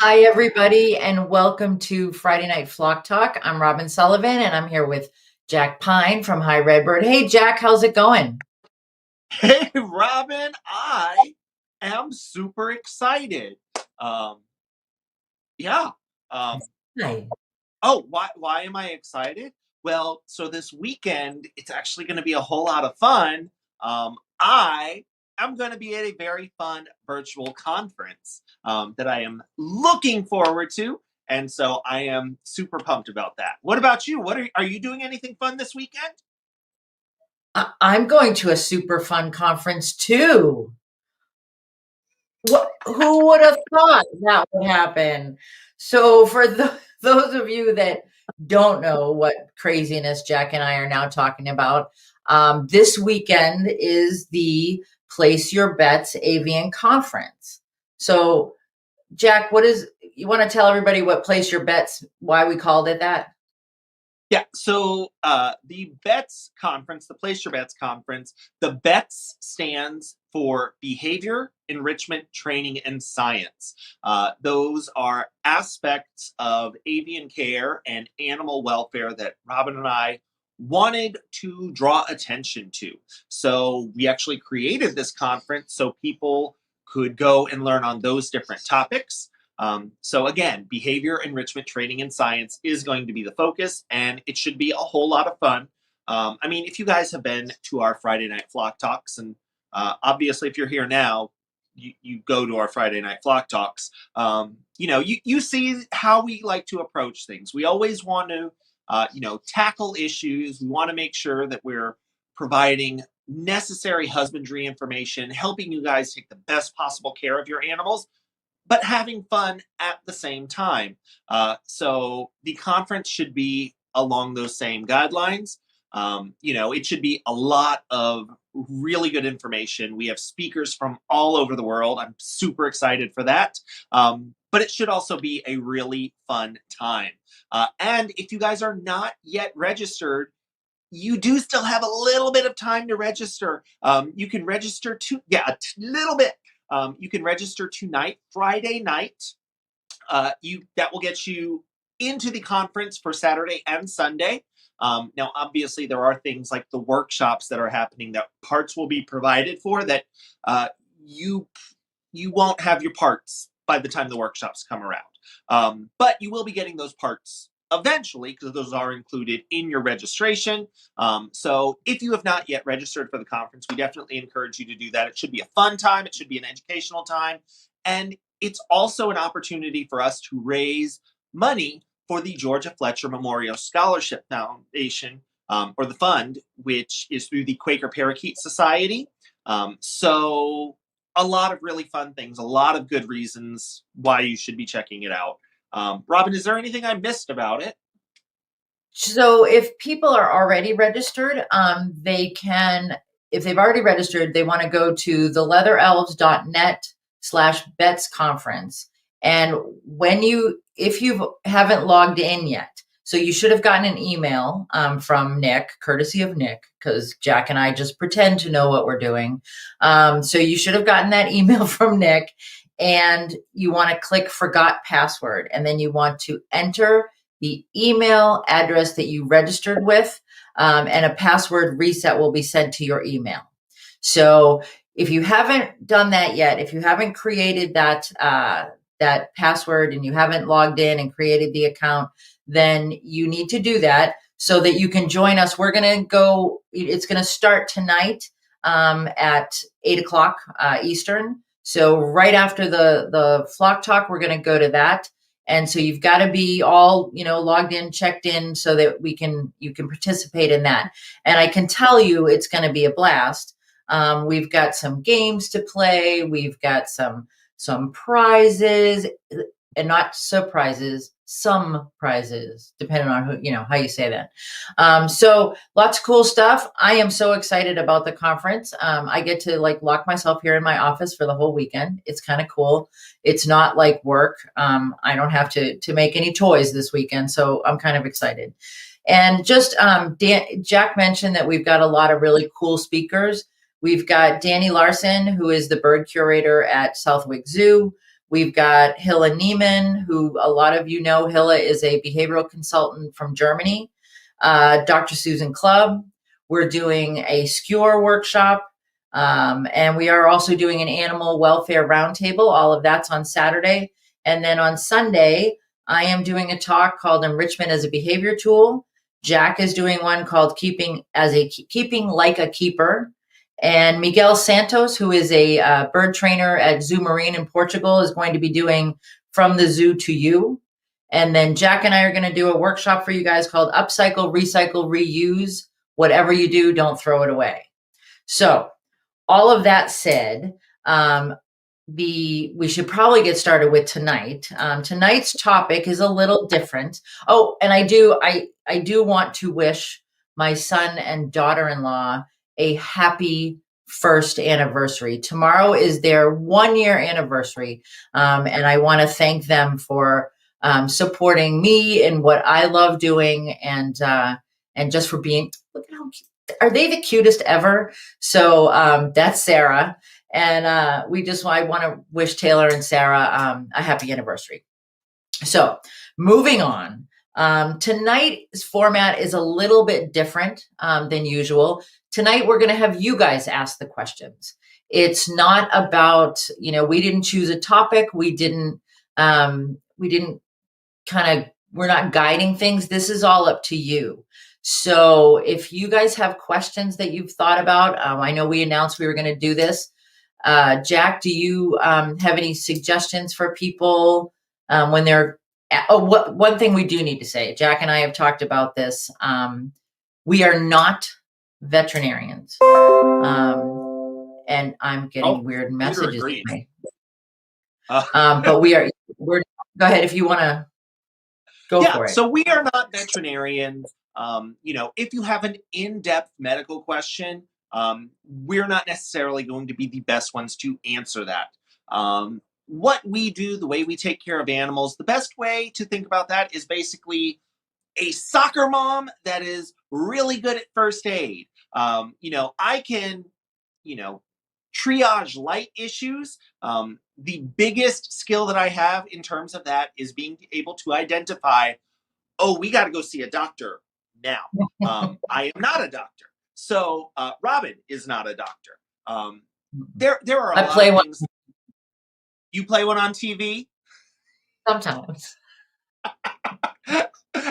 Hi, everybody, and welcome to Friday Night Flock Talk. I'm Robin Sullivan, and I'm here with Jack Pine from High Redbird. Hey, Jack, how's it going? Hey, Robin, I am super excited. Um, yeah. Um, Hi. why am I excited? Well, so this weekend, it's actually going to be a whole lot of fun. I am going to be at a very fun virtual conference that I am looking forward to. And so I am super pumped about that. What about you? Are you doing anything fun this weekend? I'm going to a super fun conference too. Who would have thought that would happen? So, for those of you that don't know what craziness Jack and I are now talking about, this weekend is the Place Your Bets Avian Conference. So, Jack, you want to tell everybody what Place Your Bets, why we called it that? Yeah, so the BETS conference, the Place Your Bets conference, the BETS stands for Behavior, Enrichment, Training, and Science. Those are aspects of avian care and animal welfare that Robin and I wanted to draw attention to. So we actually created this conference so people could go and learn on those different topics. So again, behavior enrichment training and science is going to be the focus, and it should be a whole lot of fun. I mean, if you guys have been to our Friday night flock talks, and obviously if you're here now, you go to our Friday night flock talks. You see how we like to approach things. We always want to, tackle issues. We want to make sure that we're providing necessary husbandry information, helping you guys take the best possible care of your animals, but having fun at the same time. So the conference should be along those same guidelines. It should be a lot of really good information. We have speakers from all over the world. I'm super excited for that. But it should also be a really fun time. And if you guys are not yet registered, you do still have a little bit of time to register. You can register little bit. You can register tonight, Friday night. You that will get you into the conference for Saturday and Sunday. Now, obviously, there are things like the workshops that are happening that parts will be provided for that uh, you you won't have your parts by the time the workshops come around. But you will be getting those parts eventually because those are included in your registration. So if you have not yet registered for the conference, we definitely encourage you to do that. It should be a fun time, it should be an educational time, and it's also an opportunity for us to raise money for the Georgia Fletcher Memorial Scholarship Foundation, or the fund, which is through the Quaker Parakeet Society. So a lot of really fun things, a lot of good reasons why you should be checking it out. Robin, is there anything I missed about it? So, if people are already registered, if they've already registered, they want to go to theletherelves.net/bets conference. And if you haven't logged in yet, so you should have gotten an email from Nick, courtesy of Nick, because Jack and I just pretend to know what we're doing. So you should have gotten that email from Nick, and you want to click forgot password, and then you want to enter the email address that you registered with, and a password reset will be sent to your email. So if you haven't done that yet, if you haven't created that password and you haven't logged in and created the account, then you need to do that so that you can join us. It's going to start tonight at 8 o'clock Eastern. So right after the flock talk, we're going to go to that. And so you've got to be all, logged in, checked in so that you can participate in that. And I can tell you it's going to be a blast. We've got some games to play. We've got some prizes, and not surprises, some prizes, depending on how you say that. So lots of cool stuff. I am so excited about the conference. I get to lock myself here in my office for the whole weekend. It's kind of cool. It's not like work. I don't have to make any toys this weekend, so I'm kind of excited. And just Jack mentioned that we've got a lot of really cool speakers. We've got Danny Larson, who is the bird curator at Southwick Zoo. We've got Hilla Neiman, who a lot of you know. Hilla is a behavioral consultant from Germany. Dr. Susan Clubb. We're doing a skewer workshop. And we are also doing an animal welfare roundtable. All of that's on Saturday. And then on Sunday, I am doing a talk called Enrichment as a Behavior Tool. Jack is doing one called Keeping Like a Keeper. And Miguel Santos, who is a bird trainer at Zoo Marine in Portugal, is going to be doing From the Zoo to You. And then Jack and I are going to do a workshop for you guys called Upcycle, Recycle, Reuse. Whatever you do, don't throw it away. So all of that said, we should probably get started with tonight. Tonight's topic is a little different. Oh, and I do want to wish my son and daughter-in-law a happy first anniversary. Tomorrow is their 1-year anniversary, and I want to thank them for supporting me in what I love doing, and just for being. Look at how cute. Are they the cutest ever? So that's Sarah. And I want to wish Taylor and Sarah a happy anniversary. So moving on, tonight's format is a little bit different than usual. Tonight, we're going to have you guys ask the questions. It's not about, we didn't choose a topic. We're not guiding things. This is all up to you. So if you guys have questions that you've thought about, I know we announced we were going to do this. Jack, do you have any suggestions for people when they're? One thing we do need to say, Jack and I have talked about this. We are not veterinarians, and I'm getting weird messages. But we're. Go ahead if you want to go for it. So we are not veterinarians. If you have an in-depth medical question, we're not necessarily going to be the best ones to answer that. What we do, the way we take care of animals, the best way to think about that is basically a soccer mom that is really good at first aid. I can, triage light issues. The biggest skill that I have in terms of that is being able to identify, we got to go see a doctor now. I am not a doctor. So Robin is not a doctor. There are a lot of things. You play one on TV? Sometimes.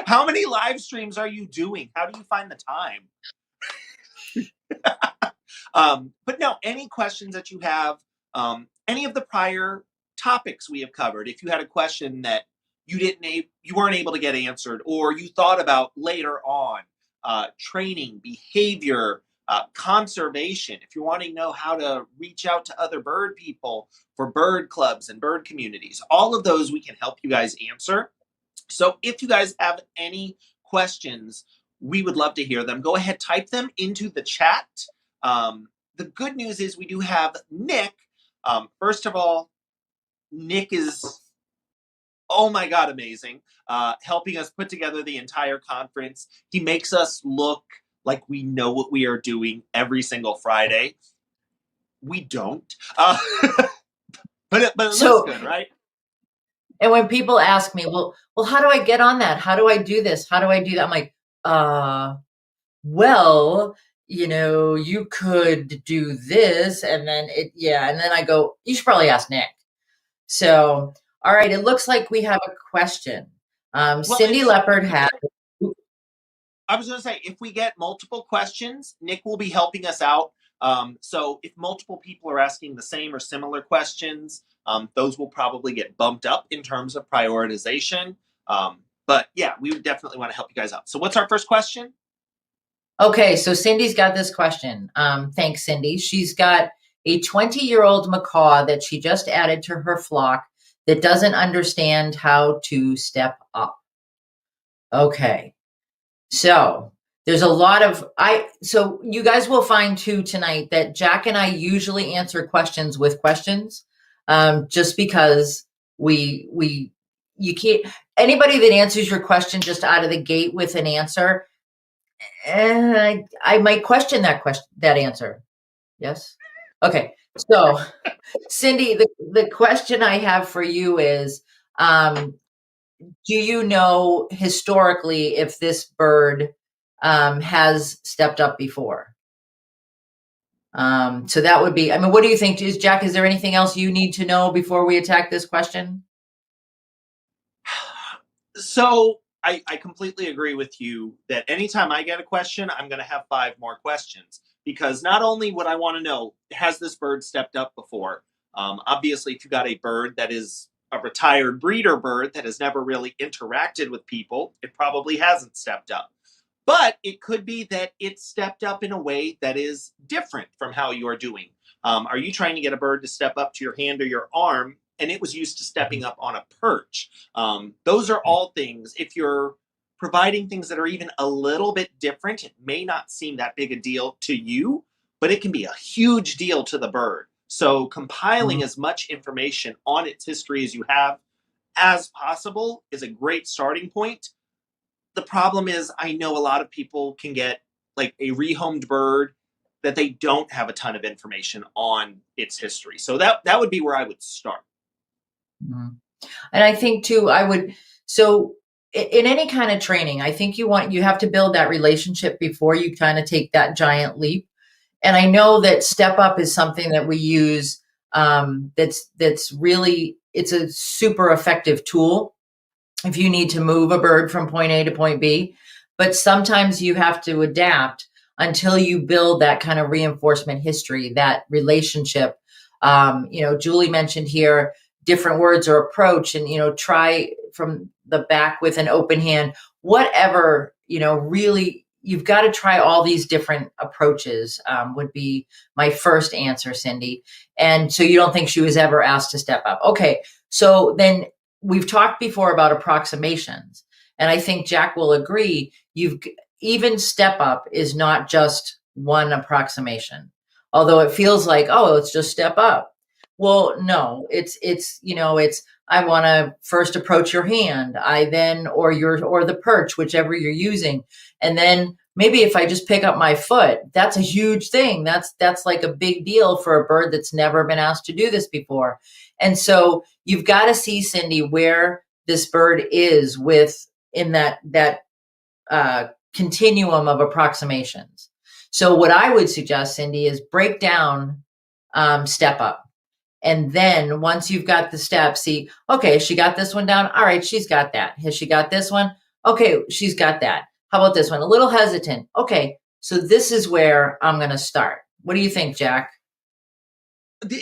How many live streams are you doing? How do you find the time? But no, any questions that you have, any of the prior topics we have covered, if you had a question that you weren't able to get answered, or you thought about later on, training, behavior, conservation, if you're wanting to know how to reach out to other bird people for bird clubs and bird communities, all of those we can help you guys answer. So if you guys have any questions, we would love to hear them. Go ahead, type them into the chat. The good news is we do have Nick. First of all, Nick is, oh my God, amazing. Helping us put together the entire conference. He makes us look like we know what we are doing every single Friday. We don't. But it looks good, right? And when people ask me, well, how do I get on that? How do I do this? How do I do that? I'm like, well, you could do this. And then and then I go, you should probably ask Nick. So, all right. It looks like we have a question. Cindy Leopard has. I was going to say, if we get multiple questions, Nick will be helping us out. So if multiple people are asking the same or similar questions, those will probably get bumped up in terms of prioritization. But yeah, we would definitely want to help you guys out. So what's our first question? Okay, so Cindy's got this question. Thanks, Cindy. She's got a 20-year-old macaw that she just added to her flock that doesn't understand how to step up. Okay. So there's a lot of, so you guys will find too tonight that Jack and I usually answer questions with questions, just because you can't, anybody that answers your question just out of the gate with an answer, I might question that answer. Yes. Okay. So, Cindy, the question I have for you is, um, do you know historically if this bird has stepped up before? So that would be, I mean, what do you think? Jack, is there anything else you need to know before we attack this question? So I completely agree with you that anytime I get a question, I'm going to have five more questions because not only would I want to know, has this bird stepped up before? Obviously, if you got a bird that is a retired breeder bird that has never really interacted with people, it probably hasn't stepped up. But it could be that it stepped up in a way that is different from how you're doing. Are you trying to get a bird to step up to your hand or your arm? And it was used to stepping up on a perch. Those are all things. If you're providing things that are even a little bit different, it may not seem that big a deal to you, but it can be a huge deal to the bird. So, compiling Mhm. as much information on its history as you have as possible is a great starting point. The problem is, I know a lot of people can get like a rehomed bird that they don't have a ton of information on its history. So that would be where I would start. Mhm. And I think too, so in any kind of training, I think you have to build that relationship before you kind of take that giant leap. And I know that step up is something that we use, that's really, it's a super effective tool if you need to move a bird from point A to point B. But sometimes you have to adapt until you build that kind of reinforcement history, that relationship. Julie mentioned here different words or approach, and try from the back with an open hand, whatever, really you've got to try all these different approaches, would be my first answer, Cindy. And so you don't think she was ever asked to step up. Okay, so then we've talked before about approximations, and I think Jack will agree. Even step up is not just one approximation, although it feels like, oh, it's just step up. Well, no, it's I want to first approach your hand, I then or the perch, whichever you're using, and then maybe if I just pick up my foot, that's a huge thing. That's like a big deal for a bird that's never been asked to do this before. And so you've got to see, Cindy, where this bird is with in that continuum of approximations. So what I would suggest, Cindy, is break down, step up. And then once you've got the steps, see, okay, she got this one down. All right, she's got that. Has she got this one? Okay, she's got that. How about this one? A little hesitant. Okay, so this is where I'm going to start. What do you think, Jack?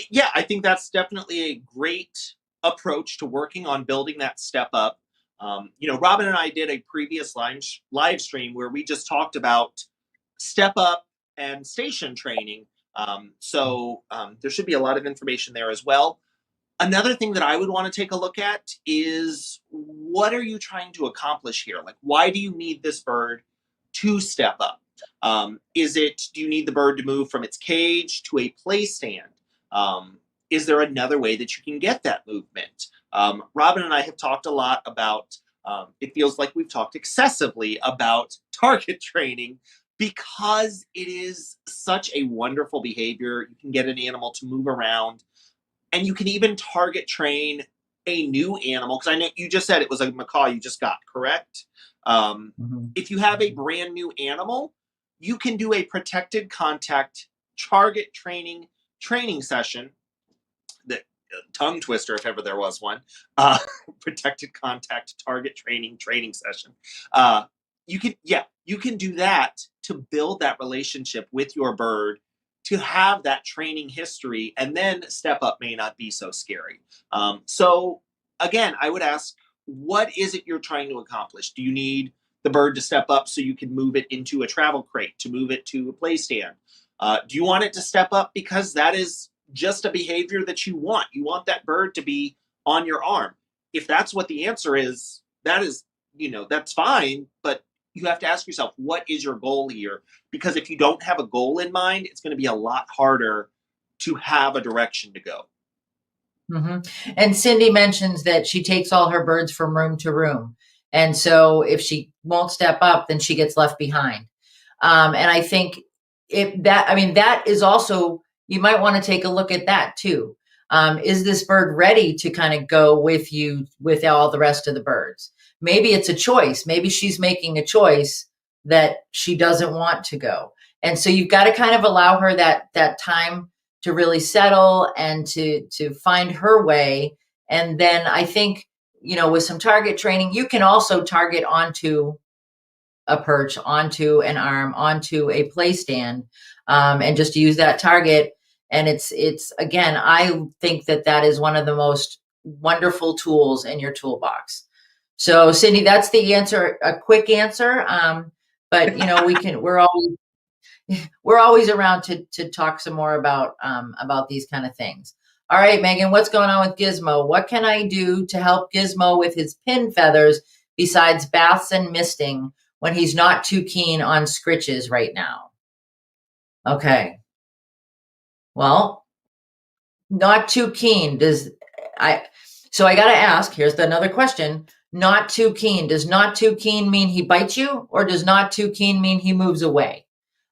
Yeah, I think that's definitely a great approach to working on building that step up. Robin and I did a previous live stream where we just talked about step up and station training. There should be a lot of information there as well. Another thing that I would want to take a look at is what are you trying to accomplish here? Like, why do you need this bird to step up? Do you need the bird to move from its cage to a play stand? Is there another way that you can get that movement? Robin and I have talked a lot about, it feels like we've talked excessively about target training because it is such a wonderful behavior. You can get an animal to move around and you can even target train a new animal because I know you just said it was a macaw you just got, correct? Um, Mhm. if you have a brand new animal, you can do a protected contact target training session. That tongue twister, if ever there was one. Uh, Protected contact target training session. You can do that to build that relationship with your bird to have that training history, and then step up may not be so scary. So again, I would ask, what is it you're trying to accomplish? Do you need the bird to step up so you can move it into a travel crate, to move it to a play stand? Do you want it to step up because that is just a behavior that you want? You want that bird to be on your arm. If that's what the answer is, that's fine, but you have to ask yourself, what is your goal here? Because if you don't have a goal in mind, it's going to be a lot harder to have a direction to go. Mhm. And Cindy mentions that she takes all her birds from room to room. And so if she won't step up, then she gets left behind. And I think I mean, that is also, you might want to take a look at that too. Is this bird ready to kind of go with you with all the rest of the birds? Maybe it's a choice. Maybe she's making a choice that she doesn't want to go. And so you've got to kind of allow her that time to really settle and to find her way. And then I think, with some target training, you can also target onto a perch, onto an arm, onto a play stand, and just use that target. And it's again, I think that is one of the most wonderful tools in your toolbox. So Cindy, that's the answer, a quick answer. But we're always around to talk some more about these kind of things. All right, Megan, what's going on with Gizmo? What can I do to help Gizmo with his pin feathers besides baths and misting when he's not too keen on scritches right now? Okay. Well, not too keen. So I got to ask, here's another question. Not too keen. Does not too keen mean he bites you, or does not too keen mean he moves away?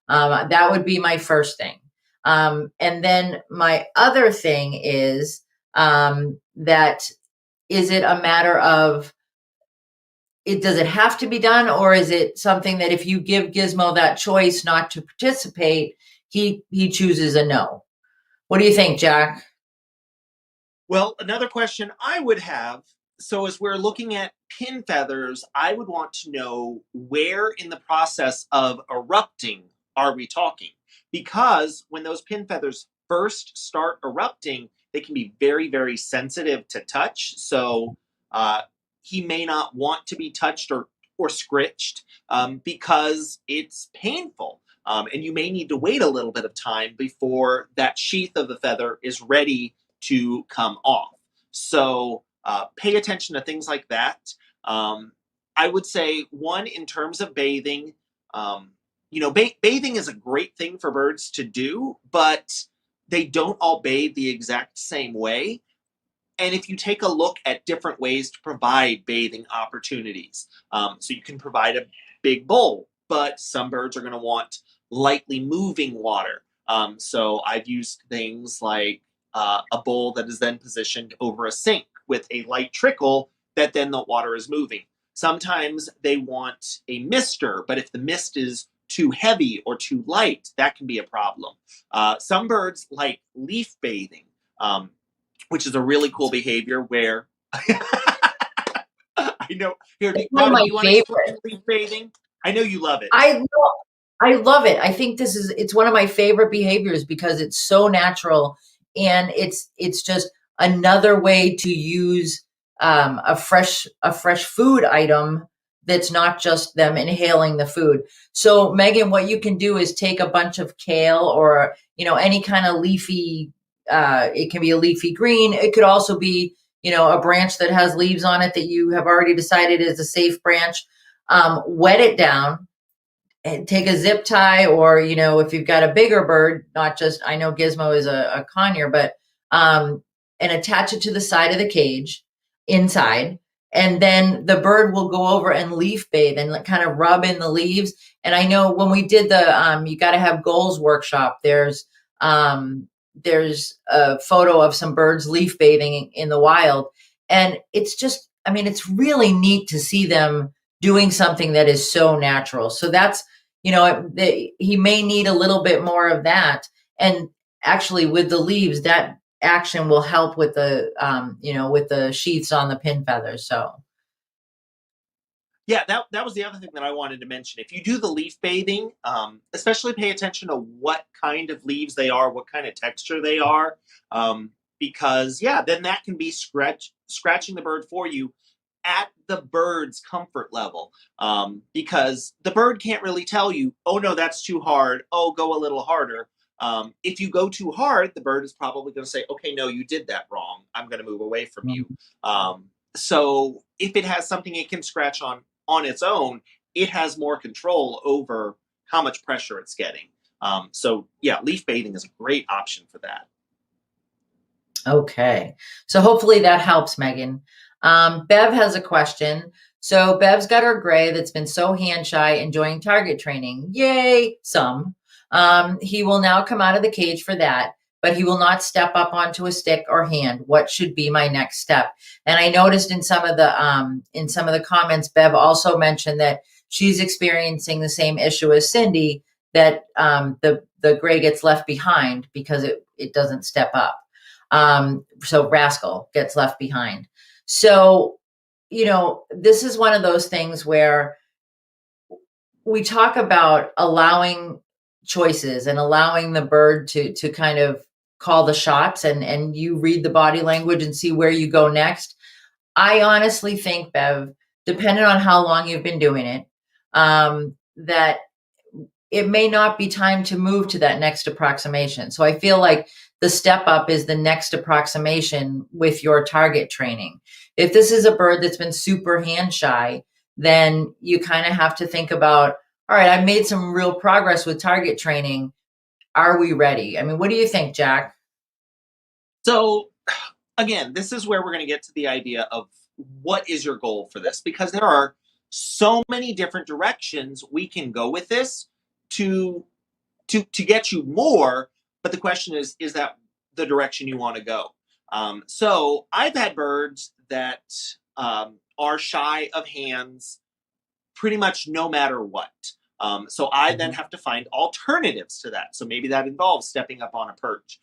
That would be my first thing. And then my other thing is that is it a matter of does it have to be done, or is it something that if you give Gizmo that choice not to participate, he chooses a no? What do you think, Jack? Well, another question I would have, so as we're looking at pin feathers, I would want to know where in the process of erupting are we talking? Because when those pin feathers first start erupting, they can be very, very sensitive to touch. So he may not want to be touched or scritched because it's painful. And you may need to wait a little bit of time before that sheath of the feather is ready to come off. So pay attention to things like that. I would say, one, in terms of bathing, bathing is a great thing for birds to do, but they don't all bathe the exact same way. And if you take a look at different ways to provide bathing opportunities, so you can provide a big bowl, but some birds are going to want lightly moving water. So I've used things like a bowl that is then positioned over a sink with a light trickle that then the water is moving. Sometimes they want a mister, but if the mist is too heavy or too light, that can be a problem. Some birds like leaf bathing, which is a really cool behavior where I know. Here, It's one of Robin, my do you want to explain favorite. leaf bathing? I know you love it. I love it. I think it's one of my favorite behaviors because it's so natural, and it's just another way to use a fresh food item that's not just them inhaling the food. So Megan, what you can do is take a bunch of kale or any kind of leafy. It can be a leafy green. It could also be a branch that has leaves on it that you have already decided is a safe branch. Wet it down and take a zip tie, or if you've got a bigger bird, not just, I know Gizmo is a conure, but and attach it to the side of the cage inside, and then the bird will go over and leaf bathe and kind of rub in the leaves. And I know when we did the you got to have goals workshop, there's a photo of some birds leaf bathing in the wild, and it's just, I mean, it's really neat to see them doing something that is so natural. So that's, he may need a little bit more of that. And actually with the leaves, that action will help with with the sheaths on the pin feathers. So Yeah, that was the other thing that I wanted to mention. If you do the leaf bathing, especially pay attention to what kind of leaves they are, what kind of texture they are, because yeah, then that can be scratching the bird for you at the bird's comfort level, because the bird can't really tell you, oh no, that's too hard. Oh, go a little harder. If you go too hard, the bird is probably going to say, okay, no, you did that wrong. I'm going to move away from you. So if it has something it can scratch on its own, it has more control over how much pressure it's getting. So yeah, leaf bathing is a great option for that. okay, so hopefully that helps, Megan. Bev has a question. So Bev's got her gray that's been so hand shy, enjoying target training. Yay, some. He will now come out of the cage for that. but he will not step up onto a stick or hand. What should be my next step? And I noticed in some of the comments, Bev also mentioned that she's experiencing the same issue as Cindy, that the gray gets left behind because it doesn't step up. So Rascal gets left behind. So, this is one of those things where we talk about allowing choices and allowing the bird to kind of call the shots, and you read the body language and see where you go next. I honestly think, Bev, depending on how long you've been doing it, that it may not be time to move to that next approximation. So I feel like the step up is the next approximation with your target training. If this is a bird that's been super hand shy, then you kind of have to think about, all right, I've made some real progress with target training. Are we ready? I mean, what do you think, Jack? So, again, this is where we're going to get to the idea of what is your goal for this, because there are so many different directions we can go with this to to get you more. But the question is that the direction you want to go? So I've had birds that are shy of hands pretty much no matter what. So I then have to find alternatives to that. So maybe that involves stepping up on a perch.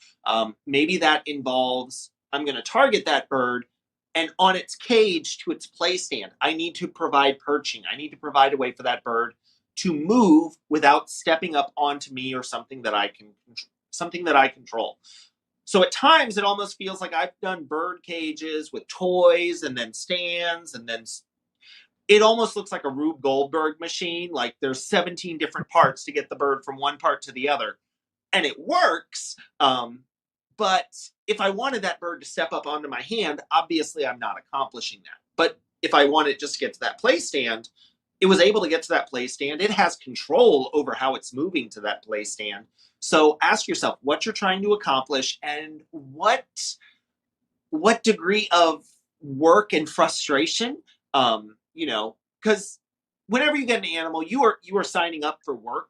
Maybe that involves I'm going to target that bird, and on its cage to its play stand, I need to provide perching. I need to provide a way for that bird to move without stepping up onto me or something that I control. So at times it almost feels like I've done bird cages with toys and then stands, and then it almost looks like a Rube Goldberg machine. Like there's 17 different parts to get the bird from one part to the other, and it works. But if I wanted that bird to step up onto my hand, obviously I'm not accomplishing that. But if I wanted just to get to that play stand, it was able to get to that play stand. It has control over how it's moving to that play stand. So ask yourself what you're trying to accomplish, and what degree of work and frustration, because whenever you get an animal, you are signing up for work.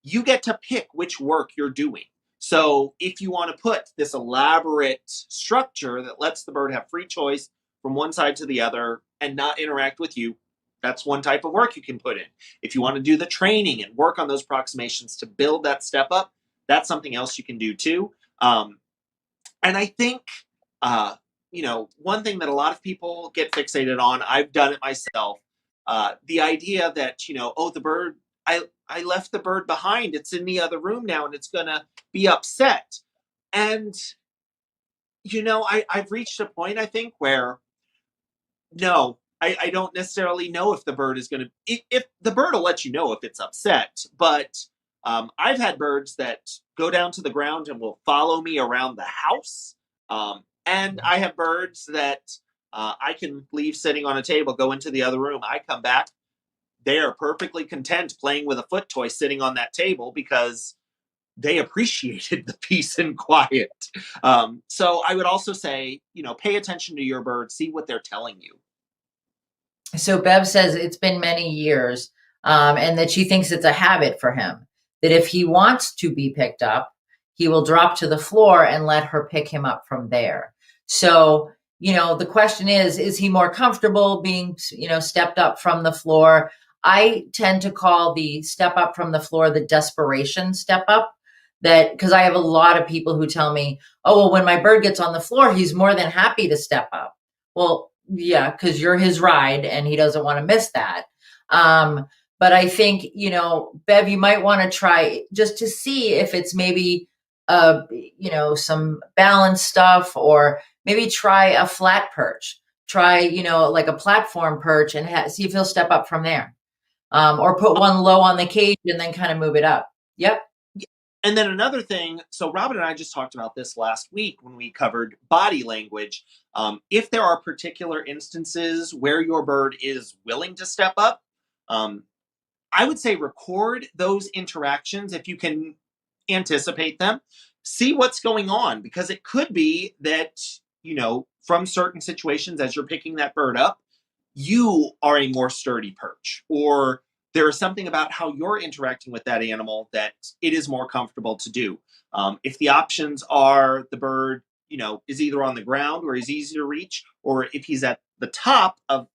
You get to pick which work you're doing. So if you want to put this elaborate structure that lets the bird have free choice from one side to the other and not interact with you, that's one type of work you can put in. If you want to do the training and work on those approximations to build that step up, that's something else you can do too. And I think, one thing that a lot of people get fixated on, I've done it myself, the idea that, oh, the bird, I left the bird behind. It's in the other room now and it's going to be upset. And, I've reached a point, I think, where no, I don't necessarily know if the bird is going to, if the bird will let you know if it's upset, but I've had birds that go down to the ground and will follow me around the house. And I have birds that I can leave sitting on a table, go into the other room. I come back, they are perfectly content playing with a foot toy sitting on that table because they appreciated the peace and quiet. So I would also say, pay attention to your bird, see what they're telling you. So Bev says it's been many years, and that she thinks it's a habit for him. That if he wants to be picked up, he will drop to the floor and let her pick him up from there. So, the question is he more comfortable being, stepped up from the floor? I tend to call the step up from the floor the desperation step up. That because I have a lot of people who tell me, oh, well, when my bird gets on the floor, he's more than happy to step up. Well, yeah, because you're his ride and he doesn't want to miss that. But I think, Bev, you might want to try just to see if it's maybe, some balance stuff, or maybe try a flat perch. Try, like a platform perch, and see if he'll step up from there. Or put one low on the cage and then kind of move it up. Yep. And then another thing, so Robin and I just talked about this last week when we covered body language. If there are particular instances where your bird is willing to step up, I would say record those interactions if you can anticipate them. See what's going on, because it could be that, from certain situations as you're picking that bird up, you are a more sturdy perch, or there is something about how you're interacting with that animal that it is more comfortable to do. If the options are the bird, is either on the ground where he's easy to reach, or if he's at the top of,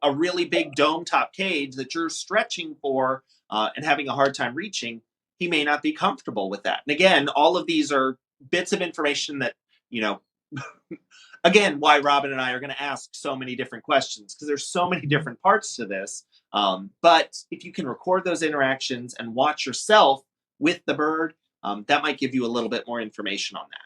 a really big dome top cage that you're stretching for and having a hard time reaching, he may not be comfortable with that. And again, all of these are bits of information that, you know, again, why Robin and I are going to ask so many different questions, because there's so many different parts to this. But if you can record those interactions and watch yourself with the bird, that might give you a little bit more information on that.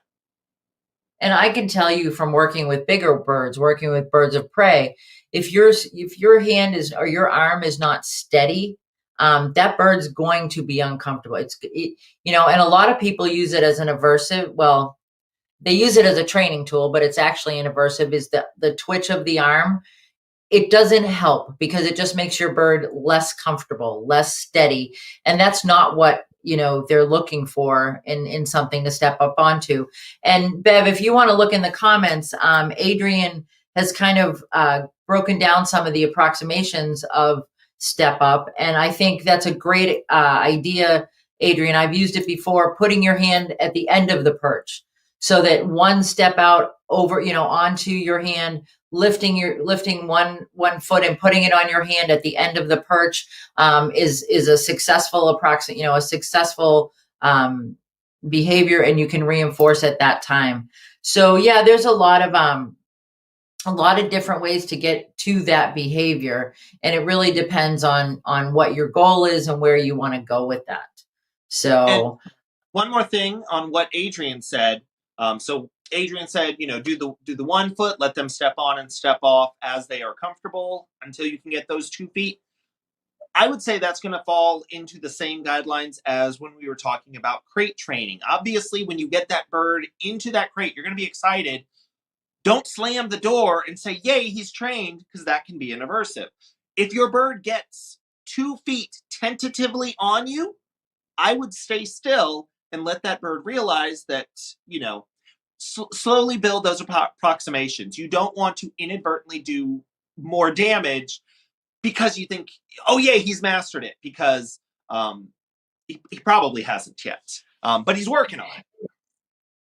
And I can tell you from working with bigger birds, working with birds of prey, if your hand is or your arm is not steady, that bird's going to be uncomfortable. And a lot of people use it as an aversive. Well, they use it as a training tool, but it's actually an aversive. Is the twitch of the arm? It doesn't help because it just makes your bird less comfortable, less steady. And that's not what, they're looking for in something to step up onto. And Bev, if you want to look in the comments, Adrian has kind of broken down some of the approximations of step up. And I think that's a great idea, Adrian. I've used it before, putting your hand at the end of the perch so that one step out over, onto your hand, lifting one foot and putting it on your hand at the end of the perch is a successful behavior, and you can reinforce at that time. So yeah, there's a lot of different ways to get to that behavior, and it really depends on what your goal is and where you want to go with that. So, and one more thing on what Adrian said. So Adrian said, do the 1 foot, let them step on and step off as they are comfortable until you can get those 2 feet. I would say that's going to fall into the same guidelines as when we were talking about crate training. Obviously, when you get that bird into that crate, you're going to be excited. Don't slam the door and say, yay, he's trained, because that can be an aversive. If your bird gets 2 feet tentatively on you, I would stay still and let that bird realize that, slowly build those approximations. You don't want to inadvertently do more damage because you think, oh yeah, he's mastered it, because he probably hasn't yet, but he's working on it.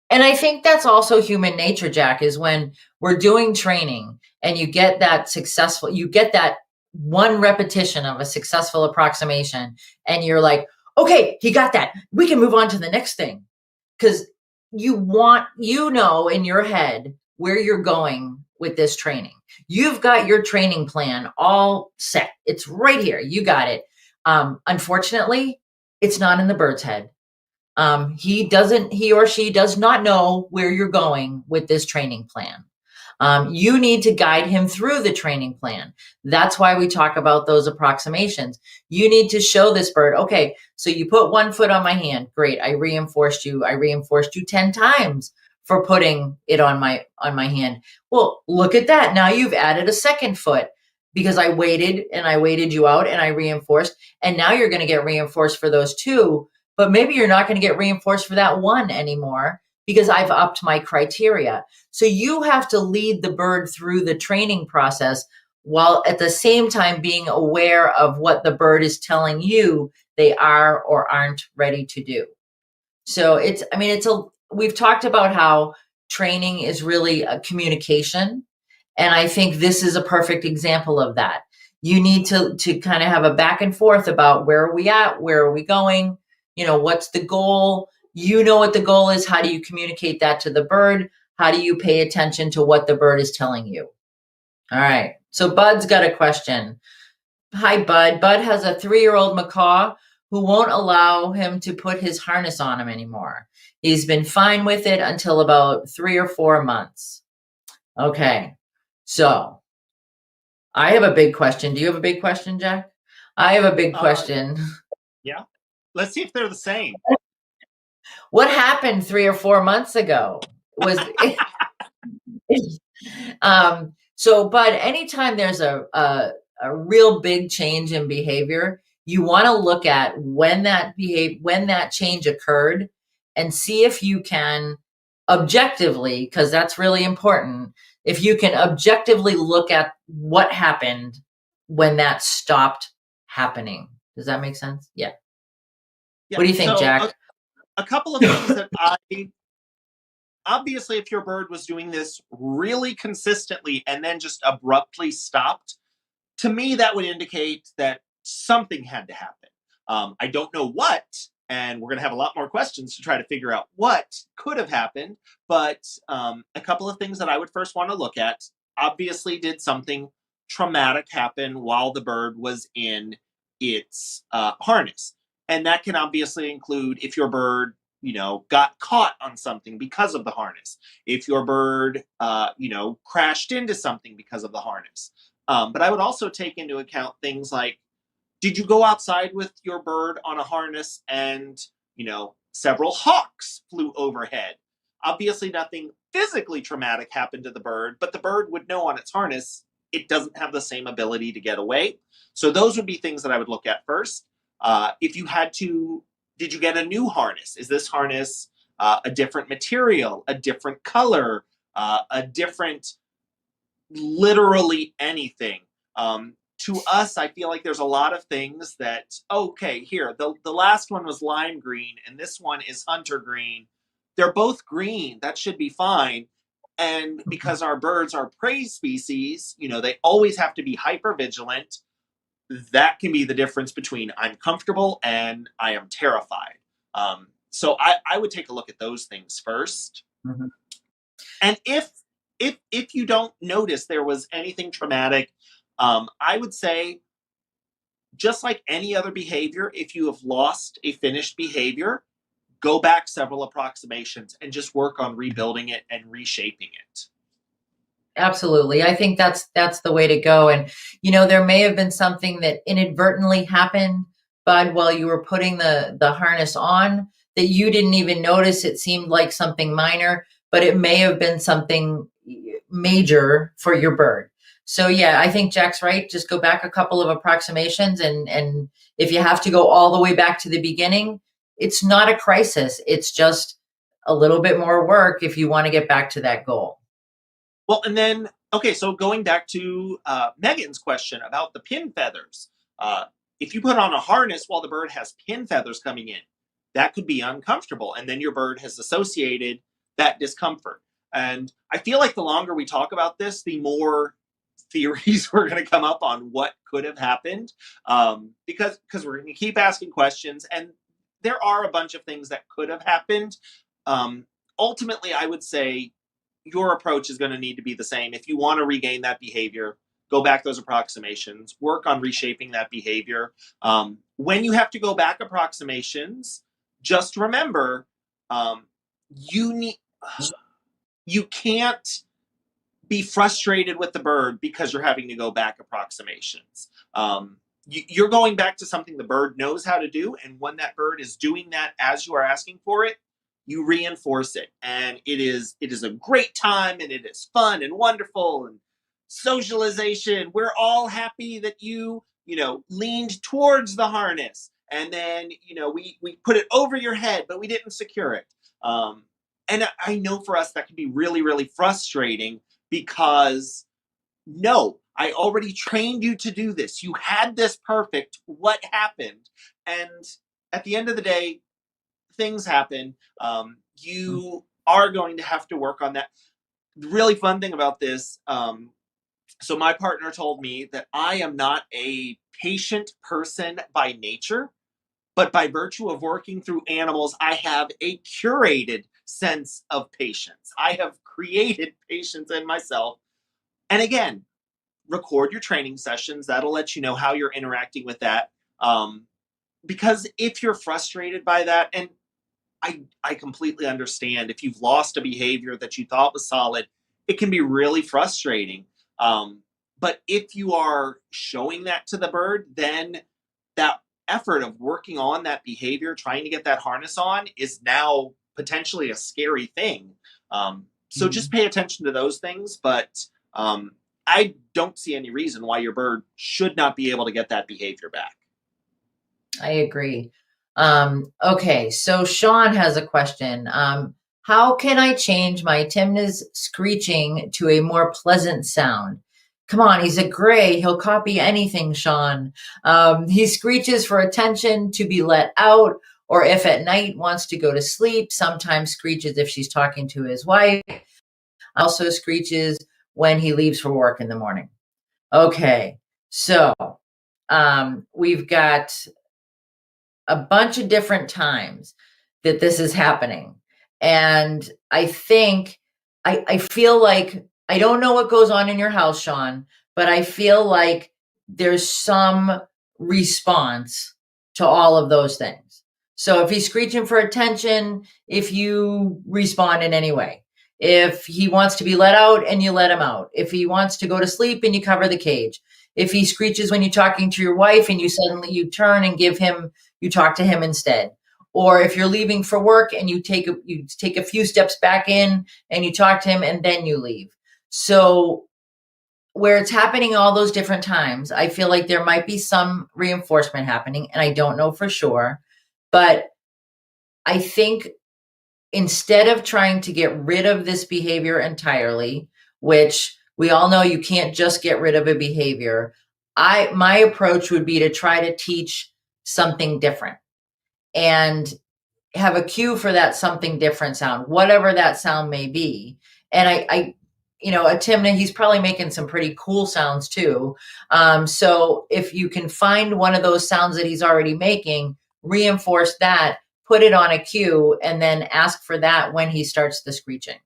And I think that's also human nature, Jack, is when we're doing training and you get that one repetition of a successful approximation, and you're like, okay, he got that. We can move on to the next thing. Because you know in your head where you're going with this training. You've got your training plan all set. It's right here. You got it. Unfortunately, it's not in the bird's head. He or she does not know where you're going with this training plan. You need to guide him through the training plan. That's why we talk about those approximations. You need to show this bird, okay, so you put 1 foot on my hand. Great. I reinforced you 10 times for putting it on my hand. Well, look at that. Now you've added a second foot because I waited you out and I reinforced. And now you're going to get reinforced for those 2, but maybe you're not going to get reinforced for that 1 anymore, because I've upped my criteria. So you have to lead the bird through the training process while at the same time being aware of what the bird is telling you they are or aren't ready to do. So we've talked about how training is really a communication. And I think this is a perfect example of that. You need to kind of have a back and forth about where are we at? Where are we going? What's the goal? You know what the goal is. How do you communicate that to the bird? How do you pay attention to what the bird is telling you? All right. So Bud's got a question. Hi, Bud. Bud has a 3-year-old macaw who won't allow him to put his harness on him anymore. He's been fine with it until about 3 or 4 months. Okay. So I have a big question. Do you have a big question, Jack? I have a big question. Yeah. Let's see if they're the same. What happened 3 or 4 months ago? Was but anytime there's a real big change in behavior, you want to look at when that change occurred and see if you can objectively, because that's really important, if you can objectively look at what happened when that stopped happening. Does that make sense? Yeah. Yeah. What do you think, So Jack? a couple of things that I obviously, if your bird was doing this really consistently and then just abruptly stopped, to me, that would indicate that something had to happen. I don't know what, and we're going to have a lot more questions to try to figure out what could have happened. But a couple of things that I would first want to look at, obviously, did something traumatic happen while the bird was in its harness? And that can obviously include if your bird, got caught on something because of the harness, if your bird, crashed into something because of the harness. But I would also take into account things like, did you go outside with your bird on a harness and, several hawks flew overhead? Obviously, nothing physically traumatic happened to the bird, but the bird would know on its harness it doesn't have the same ability to get away. So those would be things that I would look at first. If you had to, did you get a new harness? Is this harness a different material, a different color, a different literally anything. To us, I feel like there's a lot of things that, okay, here, the last one was lime green and this one is hunter green. They're both green. That should be fine. And because our birds are prey species, they always have to be hyper vigilant. That can be the difference between I'm comfortable and I am terrified. So I would take a look at those things first. Mhm. And if you don't notice there was anything traumatic, I would say just like any other behavior, if you have lost a finished behavior, go back several approximations and just work on rebuilding it and reshaping it. Absolutely. I think that's the way to go. And there may have been something that inadvertently happened, Bud, while you were putting the harness on that you didn't even notice. It seemed like something minor, but it may have been something major for your bird. So yeah, I think Jack's right. Just go back a couple of approximations, and if you have to go all the way back to the beginning, it's not a crisis. It's just a little bit more work if you want to get back to that goal. Well, and then, okay, so going back to Megan's question about the pin feathers, if you put on a harness while the bird has pin feathers coming in, that could be uncomfortable. And then your bird has associated that discomfort. And I feel like the longer we talk about this, the more theories we're going to come up on what could have happened, because we're going to keep asking questions. And there are a bunch of things that could have happened. Um, Ultimately, I would say your approach is going to need to be the same. If you want to regain that behavior, go back those approximations, work on reshaping that behavior. When you have to go back approximations, just remember, you need you can't be frustrated with the bird because you're having to go back approximations. You're going back to something the bird knows how to do, and when that bird is doing that as you are asking for it, you reinforce it, and it is a great time, and it is fun and wonderful and socialization. We're all happy that you leaned towards the harness, and then we put it over your head, but we didn't secure it. And I know for us that can be really really frustrating because no, I already trained you to do this. You had this perfect. What happened? And at the end of the day, things happen. You are going to have to work on that. The really fun thing about this, so my partner told me that I am not a patient person by nature, but by virtue of working through animals, I have a curated sense of patience. I have created patience in myself. And again, record your training sessions. That'll let you know how you're interacting with that. Um, because if you're frustrated by that, and I completely understand if you've lost a behavior that you thought was solid, it can be really frustrating. But if you are showing that to the bird, then that effort of working on that behavior, trying to get that harness on, is now potentially a scary thing. So just Mhm. pay attention to those things. But I don't see any reason why your bird should not be able to get that behavior back. I agree. Okay, so Sean has a question. How can I change my Timna's screeching to a more pleasant sound? Come on, he's a gray. He'll copy anything, Sean. He screeches for attention to be let out, or if at night wants to go to sleep. Sometimes screeches if she's talking to his wife. Also screeches when he leaves for work in the morning. Okay, so we've got a bunch of different times that this is happening. And I think, I feel like, I don't know what goes on in your house, Sean, but I feel like there's some response to all of those things. So if he's screeching for attention, if you respond in any way, if he wants to be let out and you let him out, if he wants to go to sleep and you cover the cage, if he screeches when you're talking to your wife and you turn and you talk to him instead. Or if you're leaving for work and you take a few steps back in and you talk to him and then you leave. So where it's happening all those different times, I feel like there might be some reinforcement happening, and I don't know for sure. But I think instead of trying to get rid of this behavior entirely, which we all know you can't just get rid of a behavior, my approach would be to try to teach something different and have a cue for that something different sound, whatever that sound may be. And a Timna, he's probably making some pretty cool sounds too. So if you can find one of those sounds that he's already making, reinforce that, put it on a cue, and then ask for that when he starts the screeching.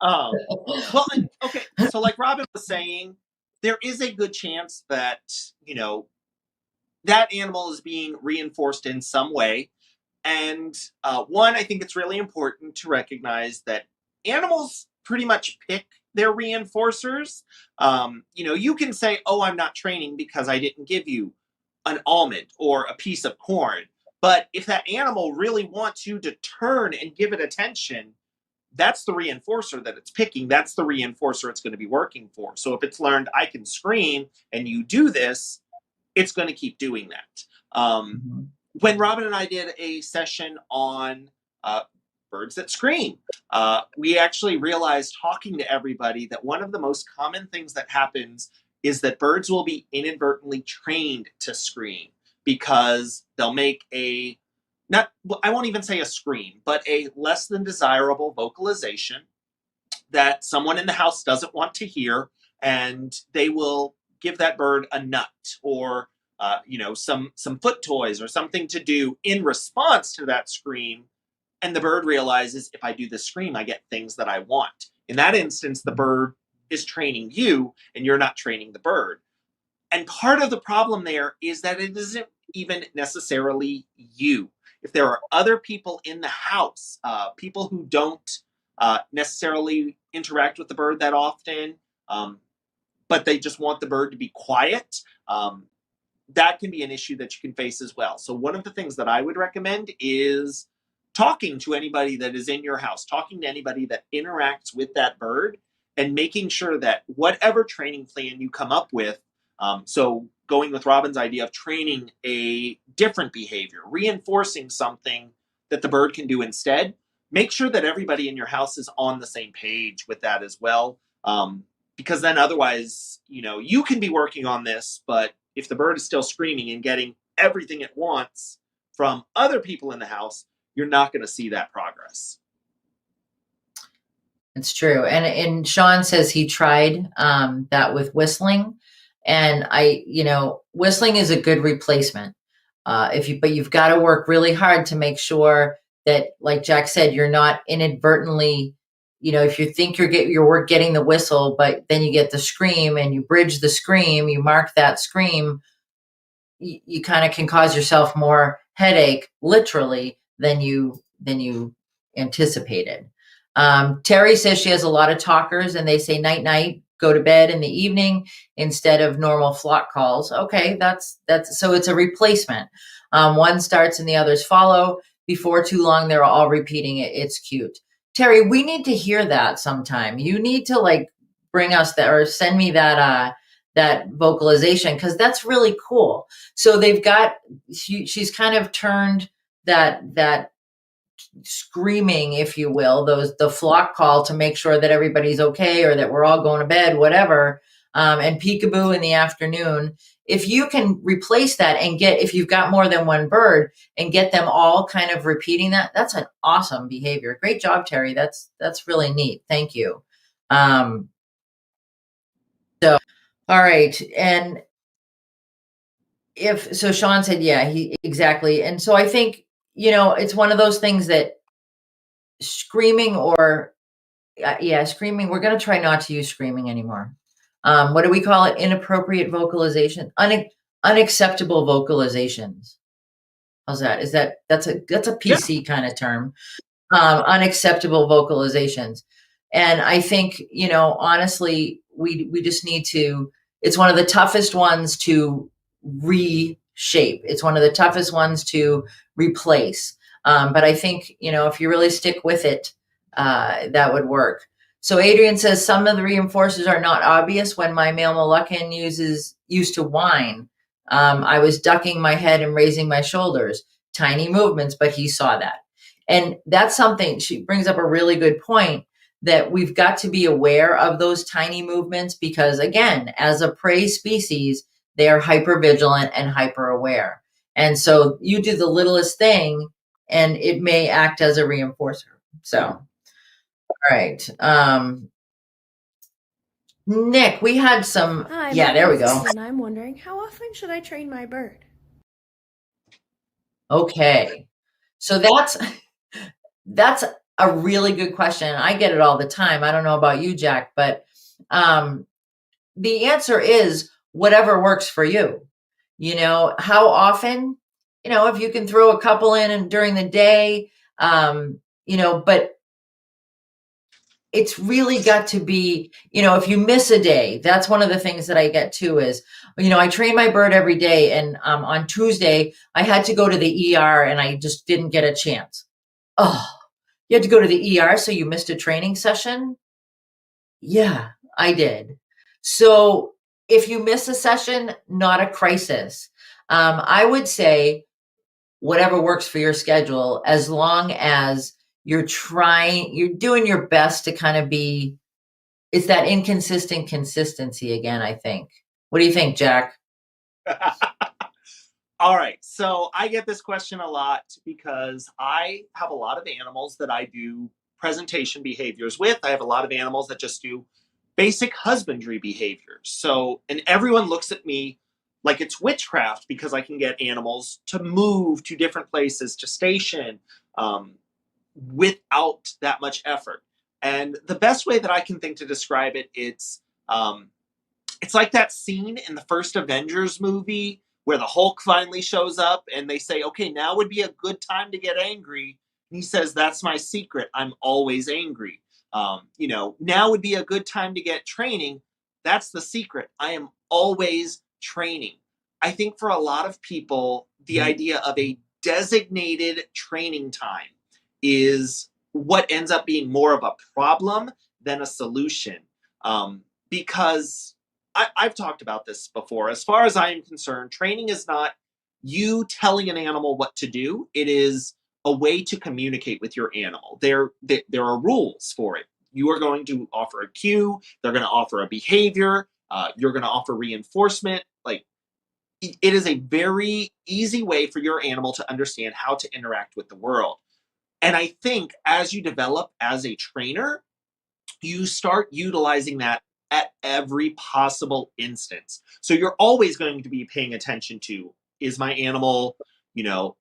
Well, okay. So like Robin was saying, there is a good chance that, that animal is being reinforced in some way. And one, I think it's really important to recognize that animals pretty much pick their reinforcers. You can say, oh, I'm not training because I didn't give you an almond or a piece of corn. But if that animal really wants you to turn and give it attention, that's the reinforcer that it's picking. That's the reinforcer it's going to be working for. So if it's learned, I can scream and you do this, it's going to keep doing that. Mhm. When Robin and I did a session on birds that scream, we actually realized talking to everybody that one of the most common things that happens is that birds will be inadvertently trained to scream because they'll make not, I won't even say a scream, but a less than desirable vocalization that someone in the house doesn't want to hear, and they will give that bird a nut or some foot toys or something to do in response to that scream. And the bird realizes, if I do this scream, I get things that I want. In that instance, the bird is training you and you're not training the bird. And part of the problem there is that it isn't even necessarily you. If there are other people in the house, people who don't necessarily interact with the bird that often, but they just want the bird to be quiet, that can be an issue that you can face as well. So one of the things that I would recommend is talking to anybody that is in your house, talking to anybody that interacts with that bird, and making sure that whatever training plan you come up with, so going with Robin's idea of training a different behavior, reinforcing something that the bird can do instead, make sure that everybody in your house is on the same page with that as well. Because then otherwise, you can be working on this, but if the bird is still screaming and getting everything it wants from other people in the house, you're not going to see that progress. It's true. And Sean says he tried that with whistling. And whistling is a good replacement. But you've got to work really hard to make sure that, like Jack said, you're not inadvertently, if you think you're getting the whistle, but then you get the scream and you bridge the scream, you mark that scream, you kind of can cause yourself more headache, literally, than you anticipated. Terry says she has a lot of talkers, and they say night night, go to bed in the evening instead of normal flock calls. Okay, that's so it's a replacement. One starts and the others follow. Before too long, they're all repeating it. It's cute. Terry, we need to hear that sometime. You need to bring us that or send me that vocalization, because that's really cool. So she's kind of turned that screaming, if you will, the flock call to make sure that everybody's okay or that we're all going to bed, whatever, and peekaboo in the afternoon. If you can replace that and if you've got more than one bird and get them all kind of repeating that, that's an awesome behavior. Great job, Terry. That's really neat. Thank you. So, all right. And so Sean said, yeah, exactly. And so I think, it's one of those things that screaming screaming, we're going to try not to use screaming anymore. What do we call it? Inappropriate vocalization, unacceptable vocalizations. How's that? That's a PC kind of term. Unacceptable vocalizations. And I think, honestly, we just need to, it's one of the toughest ones to reshape. It's one of the toughest ones to replace. But I think, if you really stick with it, that would work. So Adrian says some of the reinforcers are not obvious. When my male Moluccan used to whine, I was ducking my head and raising my shoulders, tiny movements, but he saw that. And that's something, she brings up a really good point, that we've got to be aware of those tiny movements because, again, as a prey species, they are hyper vigilant and hyper aware. And so you do the littlest thing and it may act as a reinforcer. So, all right. Nick, we had some. Hi, yeah, there we go. And I'm wondering, how often should I train my bird? Okay. So that's a really good question. I get it all the time. I don't know about you, Jack, but the answer is whatever works for you. How often, if you can throw a couple in and during the day, but it's really got to be, if you miss a day, that's one of the things that I get too is, I train my bird every day. And on Tuesday, I had to go to the ER and I just didn't get a chance. Oh, you had to go to the ER, so you missed a training session? Yeah, I did. So if you miss a session, not a crisis. I would say whatever works for your schedule, as long as you're doing your best to kind of it's that inconsistent consistency again, I think. What do you think, Jack? All right. So I get this question a lot because I have a lot of animals that I do presentation behaviors with. I have a lot of animals that just do basic husbandry behaviors. So, and everyone looks at me like it's witchcraft because I can get animals to move to different places to station without that much effort. And the best way that I can think to describe it, it's like that scene in the first Avengers movie where the Hulk finally shows up and they say, okay, now would be a good time to get angry. And he says, that's my secret. I'm always angry. Now would be a good time to get training. That's the secret. I am always training. I think for a lot of people, the idea of a designated training time is what ends up being more of a problem than a solution. Because I've talked about this before. As far as I am concerned, training is not you telling an animal what to do. It is a way to communicate with your animal. There are rules for it. You are going to offer a cue. They're going to offer a behavior. You're going to offer reinforcement. Like, it is a very easy way for your animal to understand how to interact with the world. And I think as you develop as a trainer, you start utilizing that at every possible instance. So you're always going to be paying attention to, is my animal,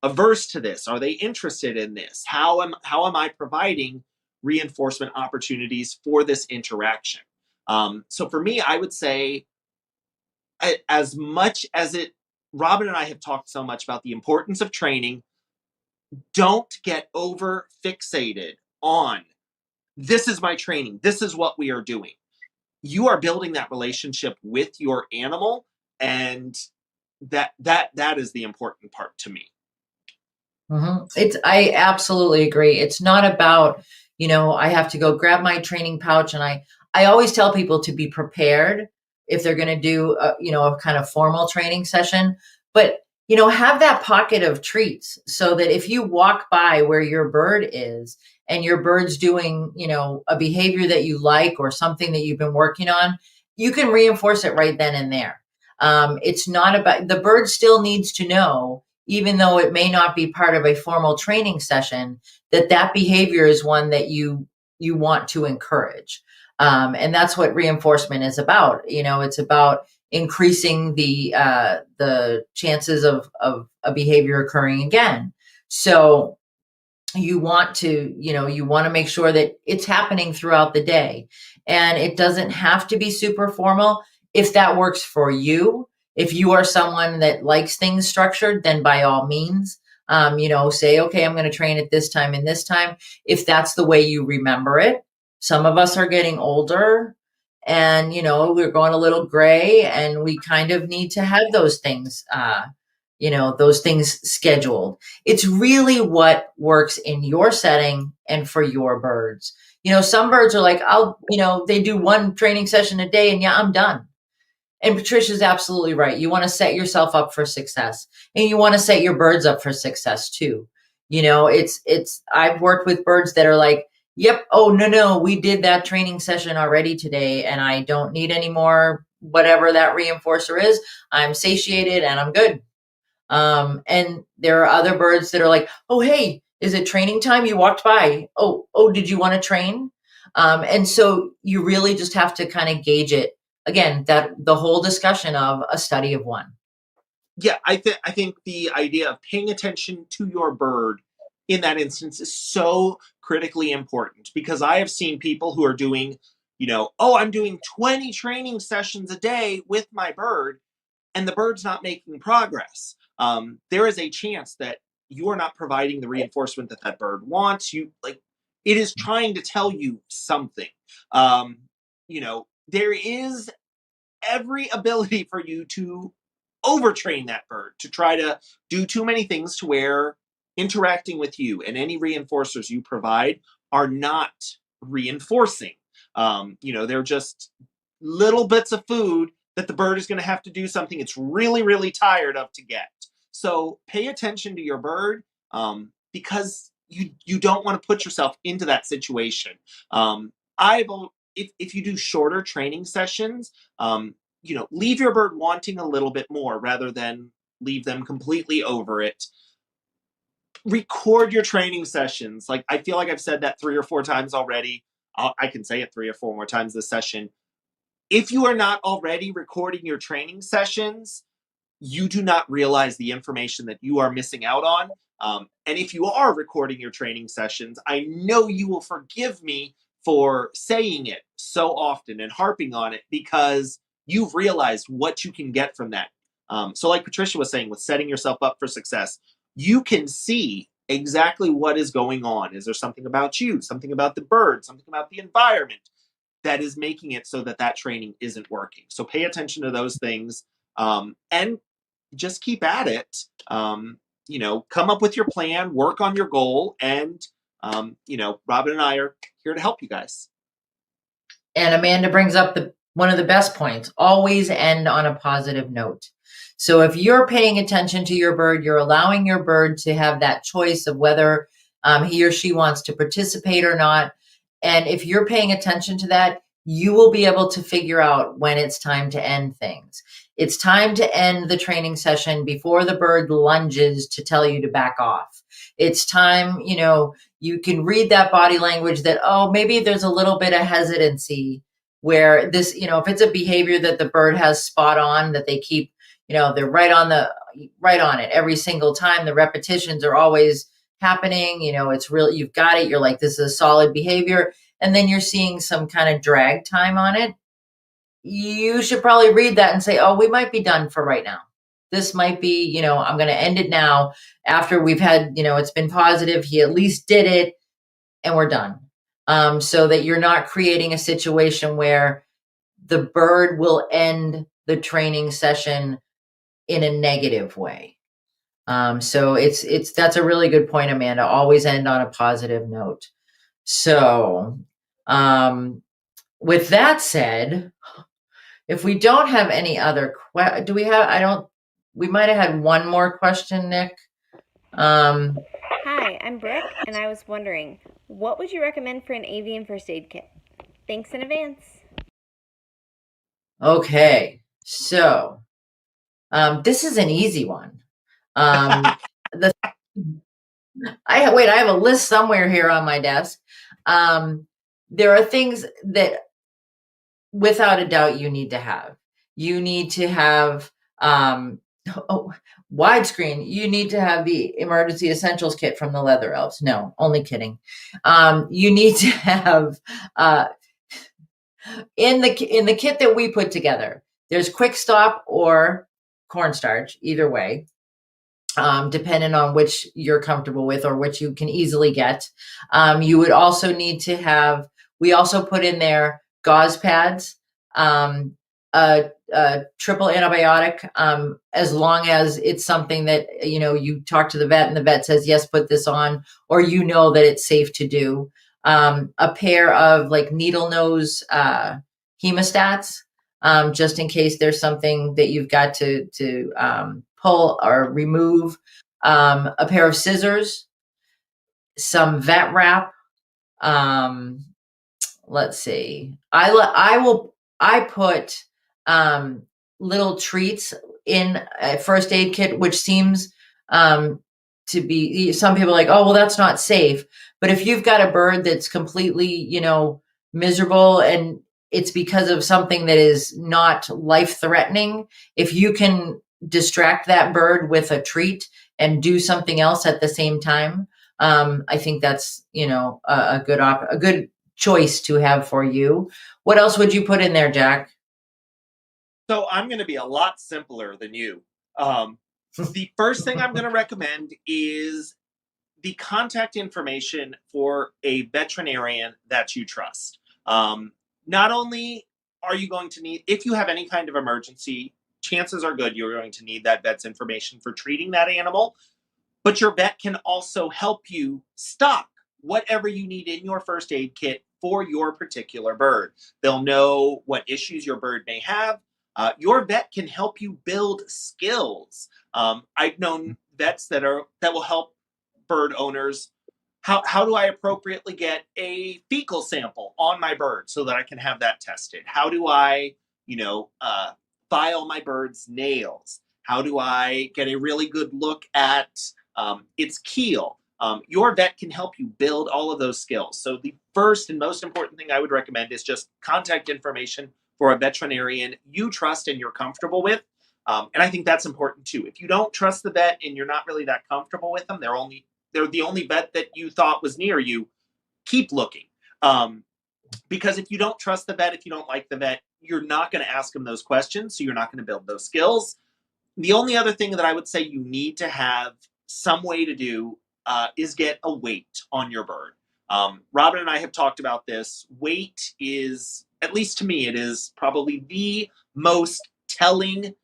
averse to this? Are they interested in this? How am I providing reinforcement opportunities for this interaction? So for me, I would say, as much as Robin and I have talked so much about the importance of training, don't get over fixated on, this is my training, this is what we are doing. You are building that relationship with your animal, and that is the important part to me. Mm-hmm. I absolutely agree. It's not about, I have to go grab my training pouch, and I always tell people to be prepared if they're going to do a kind of formal training session. But have that pocket of treats so that if you walk by where your bird is and your bird's doing, a behavior that you like or something that you've been working on, you can reinforce it right then and there. It's not about the bird still needs to know, even though it may not be part of a formal training session, that behavior is one that you want to encourage. And that's what reinforcement is about. It's about increasing the chances of a behavior occurring again. So you want to make sure that it's happening throughout the day, and it doesn't have to be super formal. If that works for you, if you are someone that likes things structured, then by all means, say, okay, I'm going to train at this time and this time, if that's the way you remember it. Some of us are getting older, and we're going a little gray, and we kind of need to have those things scheduled. It's really what works in your setting and for your birds. Some birds are like, they do one training session a day and yeah, I'm done. And Patricia's absolutely right. You want to set yourself up for success, and you want to set your birds up for success too. I've worked with birds that are like, yep, oh no, we did that training session already today and I don't need any more, whatever that reinforcer is. I'm satiated and I'm good. And there are other birds that are like, oh, hey, is it training time? You walked by. Oh, did you want to train? And so you really just have to kind of gauge it. Again, that the whole discussion of a study of one. Yeah, I think the idea of paying attention to your bird in that instance is so critically important, because I have seen people who are doing, oh, I'm doing 20 training sessions a day with my bird, and the bird's not making progress. There is a chance that you are not providing the reinforcement that that bird wants. It is trying to tell you something. There is every ability for you to overtrain that bird, to try to do too many things to where interacting with you and any reinforcers you provide are not reinforcing. They're just little bits of food that the bird is going to have to do something it's really, really tired of to get. So pay attention to your bird, because you don't want to put yourself into that situation. I've if you do shorter training sessions, leave your bird wanting a little bit more rather than leave them completely over it. Record your training sessions. Like, I feel like I've said that 3 or 4 times already. I can say it 3 or 4 more times this session. If you are not already recording your training sessions, you do not realize the information that you are missing out on. And if you are recording your training sessions, I know you will forgive me for saying it so often and harping on it, because you've realized what you can get from that. So like Patricia was saying, with setting yourself up for success, you can see exactly what is going on. Is there something about you, something about the bird, something about the environment that is making it so that that training isn't working? So pay attention to those things, and just keep at it. Come up with your plan, work on your goal, and Robin and I are here to help you guys. And Amanda brings up one of the best points: always end on a positive note. So if you're paying attention to your bird, you're allowing your bird to have that choice of whether he or she wants to participate or not. And if you're paying attention to that, you will be able to figure out when it's time to end things. It's time to end the training session before the bird lunges to tell you to back off. It's time, you can read that body language that, oh, maybe there's a little bit of hesitancy where this, if it's a behavior that the bird has spot on, that they keep, they're right on it every single time. The repetitions are always happening. It's real. You've got it. You're like, this is a solid behavior. And then you're seeing some kind of drag time on it. You should probably read that and say, oh, we might be done for right now. This might be, I'm going to end it now after we've had, it's been positive. He at least did it and we're done. So that you're not creating a situation where the bird will end the training session in a negative way. So that's a really good point, Amanda. Always end on a positive note. So, with that said, if we don't have any other do we have, we might have had one more question, Nick. Um, Hi, I'm Brooke, and I was wondering, what would you recommend for an avian first aid kit? Thanks in advance. okay, so this is an easy one. The I have a list somewhere here on my desk. Um, there are things that, without a doubt, you need to have. You need to have oh, widescreen. You need to have the emergency essentials kit from the Leather Elves. No, only kidding. You need to have uh, in the kit that we put together. There's Quick Stop or cornstarch, either way, depending on which you're comfortable with or which you can easily get. You would also need to have, we also put in there gauze pads, a triple antibiotic, as long as it's something that, you talk to the vet and the vet says, yes, put this on, or that it's safe to do. A pair of like needle nose hemostats, just in case there's something that you've got to pull or remove, a pair of scissors, some vet wrap. Um, let's see. I put little treats in a first aid kit, which seems to be, some people are like, oh, well, that's not safe. But if you've got a bird that's completely, miserable, and it's because of something that is not life threatening, if you can distract that bird with a treat and do something else at the same time, I think that's, a good choice to have for you. What else would you put in there, Jack? So I'm going to be a lot simpler than you. The first thing I'm going to recommend is the contact information for a veterinarian that you trust. Not only are you going to need, if you have any kind of emergency, chances are good you're going to need that vet's information for treating that animal, but your vet can also help you stock whatever you need in your first aid kit for your particular bird. They'll know what issues your bird may have. Your vet can help you build skills. I've known vets that will help bird owners. How do I appropriately get a fecal sample on my bird so that I can have that tested? How do I, file my bird's nails? How do I get a really good look at its keel? Your vet can help you build all of those skills. So the first and most important thing I would recommend is just contact information for a veterinarian you trust and you're comfortable with. And I think that's important too. If you don't trust the vet and you're not really that comfortable with them, they're the only vet that you thought was near you, keep looking. Because if you don't trust the vet, if you don't like the vet, you're not going to ask them those questions. So you're not going to build those skills. The only other thing that I would say you need to have some way to do is get a weight on your bird. Robin and I have talked about this. Weight is, at least to me, it is probably the most telling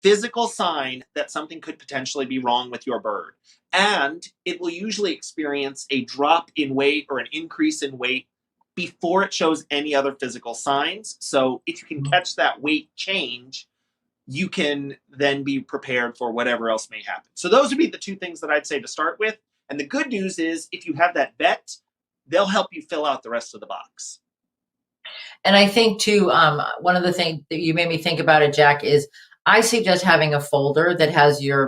physical sign that something could potentially be wrong with your bird. And it will usually experience a drop in weight or an increase in weight before it shows any other physical signs. So if you can catch that weight change, you can then be prepared for whatever else may happen. So those would be the two things that I'd say to start with. And the good news is if you have that vet, they'll help you fill out the rest of the box. And I think too, one of the things that you made me think about it, Jack, is I suggest having a folder that has any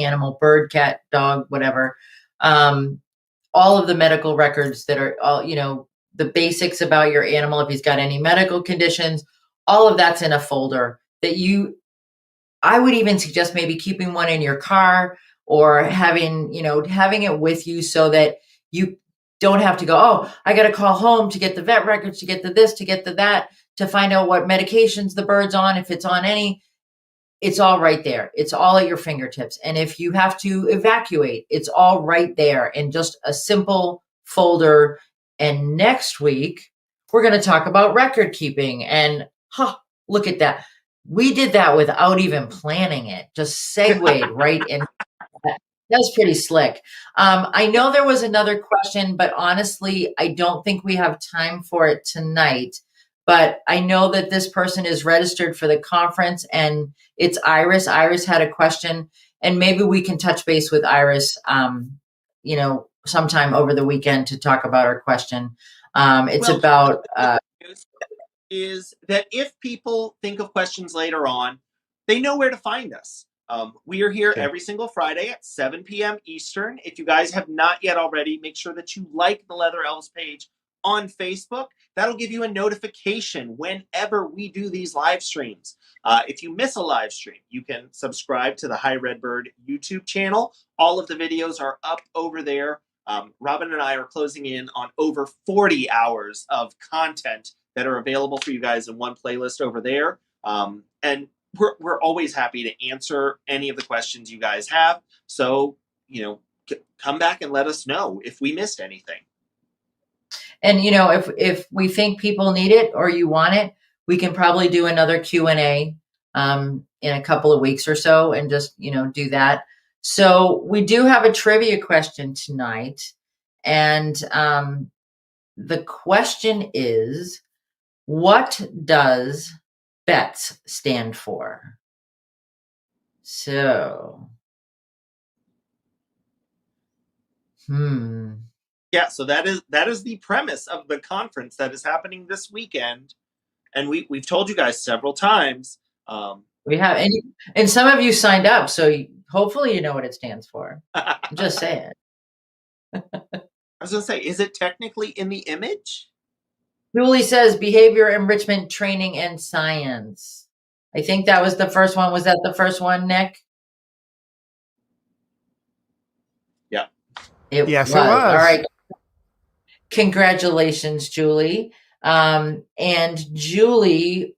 animal, bird, cat, dog, whatever, all of the medical records that are all, the basics about your animal. If he's got any medical conditions, all of that's in a folder that I would even suggest maybe keeping one in your car, or having it with you so that you don't have to go, oh, I got to call home to get the vet records, to get the this, to get the that, to find out what medications the bird's on, if it's on any. It's all right there. It's all at your fingertips. And if you have to evacuate, it's all right there in just a simple folder. And next week, we're going to talk about record keeping. And look at that. We did that without even planning it, just segued right in. That was pretty slick. I know there was another question, but honestly, I don't think we have time for it tonight. but I know that this person is registered for the conference, and it's Iris. Iris had a question, and maybe we can touch base with Iris, sometime over the weekend to talk about her question. It's Well, about, is that if people think of questions later on, they know where to find us. We are here every single Friday at 7 p.m. Eastern. If you guys have not yet already, make sure that you like the Leather Elves page on Facebook. That'll give you a notification whenever we do these live streams. If you miss a live stream, you can subscribe to the High Redbird YouTube channel. All of the videos are up over there. Robin and I are closing in on over 40 hours of content that are available for you guys in one playlist over there. And we're always happy to answer any of the questions you guys have. So, come back and let us know if we missed anything. and if we think people need it or you want it, we can probably do another Q&A in a couple of weeks or so, and just do that. So we do have a trivia question tonight, and the question is, what does BETS stand for? So, Yeah, so that is the premise of the conference that is happening this weekend, and we've told you guys several times. We have, and some of you signed up, so hopefully you know what it stands for. I'm just saying. I was going to say, is it technically in the image? Julie says behavior enrichment training and science. I think that was the first one. Was that the first one, Nick? Yeah. Yes, it was. it was. All right. Congratulations, Julie. And Julie,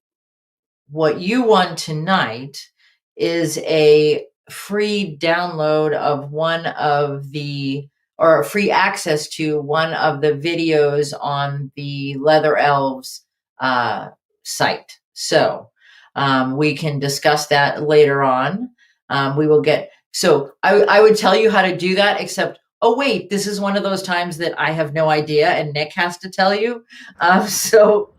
what you won tonight is a free download of or free access to one of the videos on the Leather Elves site. So we can discuss that later on. We will get, so I would tell you how to do that, except, oh wait, this is one of those times that I have no idea and Nick has to tell you. So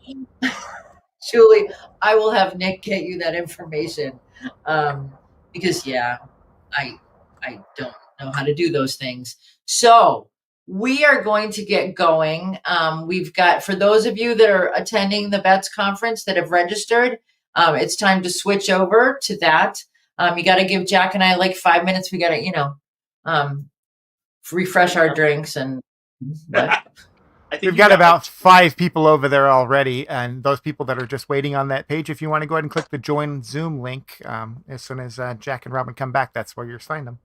Julie, I will have Nick get you that information, because I don't know how to do those things. So we are going to get going. We've got, for those of you that are attending the BETS conference that have registered, it's time to switch over to that. You got to give Jack and I like 5 minutes. We got to, refresh our drinks and what? We've got about 5 people over there already, and those people that are just waiting on that page, if you want to go ahead and click the join Zoom link, as soon as Jack and Robin come back, that's where you're signing them.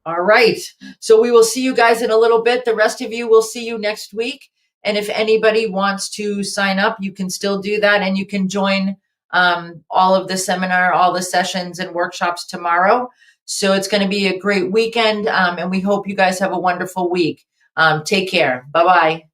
All right. So we will see you guys in a little bit. The rest of you will see you next week. And if anybody wants to sign up, you can still do that. And you can join all of the seminar, all the sessions and workshops tomorrow. So it's going to be a great weekend. And we hope you guys have a wonderful week. Take care. Bye-bye.